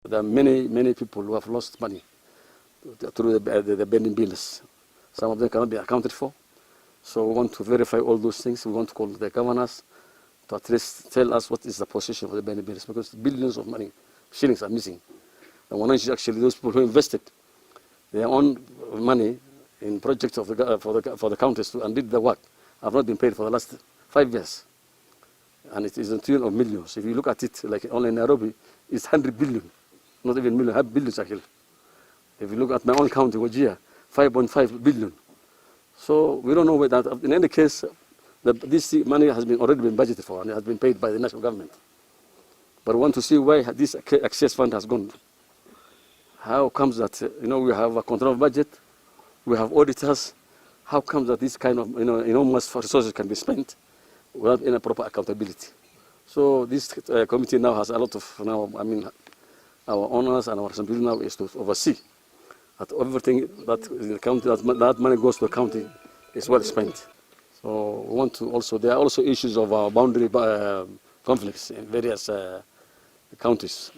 There are many people who have lost money through the pending bills. Some of them cannot be accounted for. So we want to verify all those things. We want to call the governors to at least tell us what is the position of the pending bills, because billions of money, shillings are missing. And one is actually those people who invested their own money in projects of for the counties and did the work have not been paid for the last 5 years. And it is in tune of millions. If you look at it, like only in Nairobi, it's 100 billion, not even million, billions actually. If you look at my own county, Wajir, 5.5 billion. So we don't know whether, in any case, this money has already been budgeted for and it has been paid by the national government. But we want to see why this excess fund has gone. How comes that, we have a control of budget, we have auditors, how comes that this kind of, enormous resources can be spent without any proper accountability? So this committee now has a lot of, our honors and our responsibility now is to oversee that everything that in the county, that money goes to the county is well spent. So we want to also, there are also issues of boundary conflicts in various counties.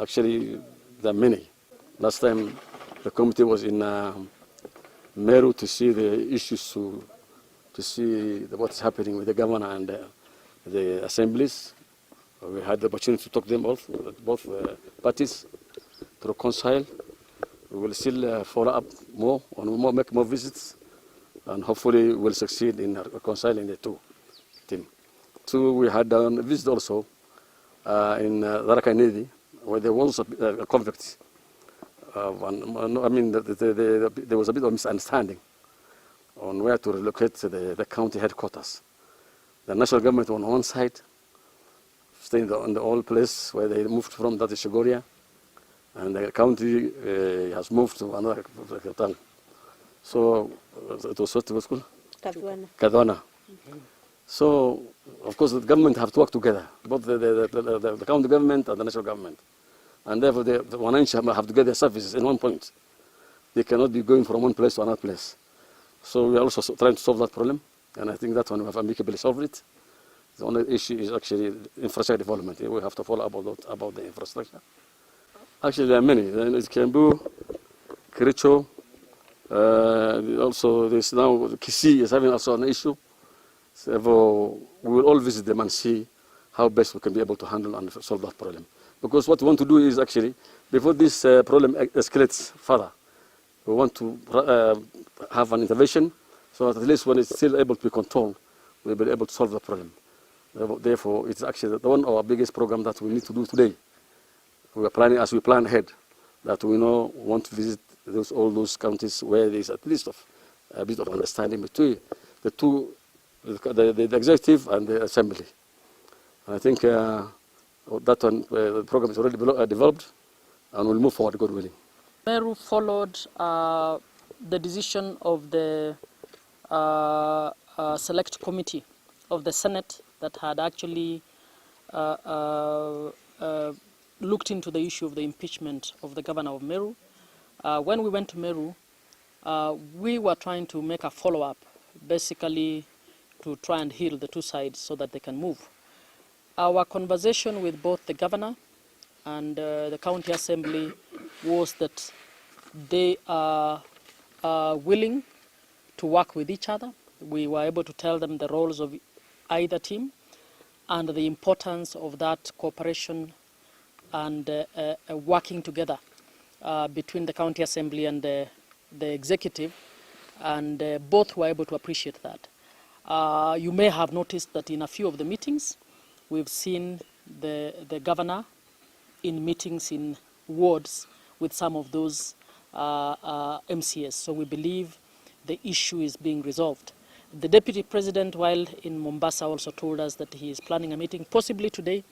Actually, there are many. Last time the committee was in MERU to see the issues, to see what is happening with the governor and the assemblies. We had the opportunity to talk to them both parties to reconcile. We will still follow up more, make more visits, and hopefully we'll succeed in reconciling the two teams. We had a visit also in Tharaka-Nithi, where there was a conflict. There was a bit of misunderstanding on where to relocate the county headquarters. The national government on one side, staying on the old place where they moved from, that is Shagoria, and the county has moved to another capital. So it was what it was called? Kadwana. So, of course, the government have to work together, both the county government and the national government. And therefore, the Wananchi have to get their services in one point. They cannot be going from one place to another place. So we are also trying to solve that problem, and I think that one we have amicably solved it. The only issue is actually infrastructure development. We have to follow up about the infrastructure. Actually, there are many. It's Kiambu, Kericho, also there's now Kisii is having also an issue. So we will all visit them and see how best we can be able to handle and solve that problem. Because what we want to do is actually, before this problem escalates further, we want to have an intervention so that at least when it's still able to be controlled, we'll be able to solve the problem. Therefore, it's actually one of our biggest programs that we need to do today. We are planning, as we plan ahead, that we want to visit all those counties where there is at least a bit of understanding between the two, the executive and the assembly. And I think that one, the program is already developed, and we'll move forward, God willing. MERU followed the decision of the select committee of the Senate that had actually looked into the issue of the impeachment of the governor of MERU. When we went to MERU, we were trying to make a follow-up, basically to try and heal the two sides so that they can move. Our conversation with both the governor and the county assembly was that they are willing to work with each other. We were able to tell them the roles of either team and the importance of that cooperation and working together between the county assembly and the executive, and both were able to appreciate that. You may have noticed that in a few of the meetings, we've seen the governor in meetings in wards with some of those MCAs. So we believe the issue is being resolved. The deputy president, while in Mombasa, also told us that he is planning a meeting, possibly today,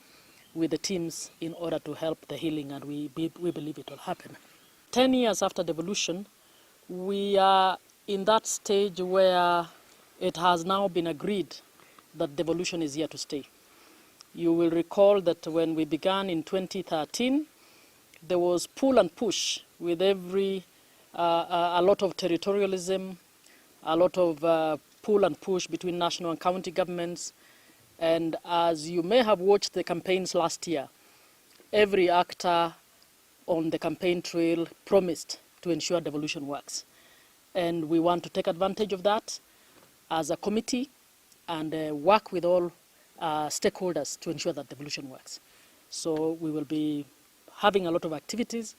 with the teams in order to help the healing, and we believe it will happen. 10 years after devolution, we are in that stage where it has now been agreed that devolution is here to stay. You will recall that when we began in 2013, there was pull and push with a lot of territorialism, a lot of pull and push between national and county governments. And as you may have watched the campaigns last year, every actor on the campaign trail promised to ensure devolution works. And we want to take advantage of that as a committee and work with all stakeholders to ensure that devolution works. So we will be having a lot of activities,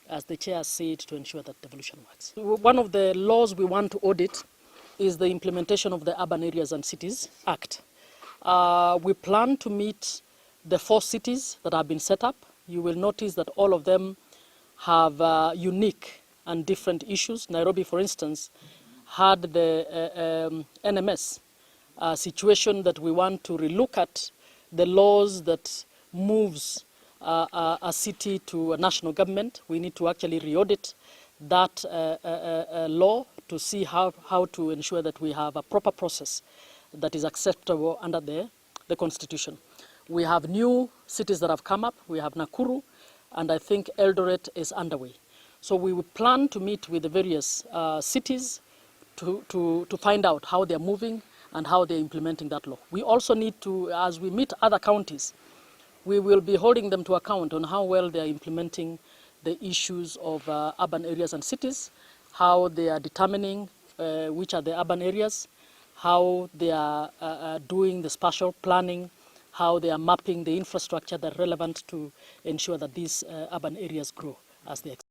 as the chair said, to ensure that devolution works. One of the laws we want to audit is the implementation of the Urban Areas and Cities Act. We plan to meet the 4 cities that have been set up. You will notice that all of them have unique and different issues. Nairobi, for instance, had the NMS situation that we want to relook at the laws that moves a city to a national government. We need to actually re-audit that law to see how to ensure that we have a proper process that is acceptable under the Constitution. We have new cities that have come up. We have Nakuru, and I think Eldoret is underway. So we will plan to meet with the various cities to find out how they're moving and how they're implementing that law. We also need to, as we meet other counties, we will be holding them to account on how well they're implementing the issues of urban areas and cities, how they are determining which are the urban areas, how they are doing the spatial planning, how they are mapping the infrastructure that are relevant to ensure that these urban areas grow as they expect.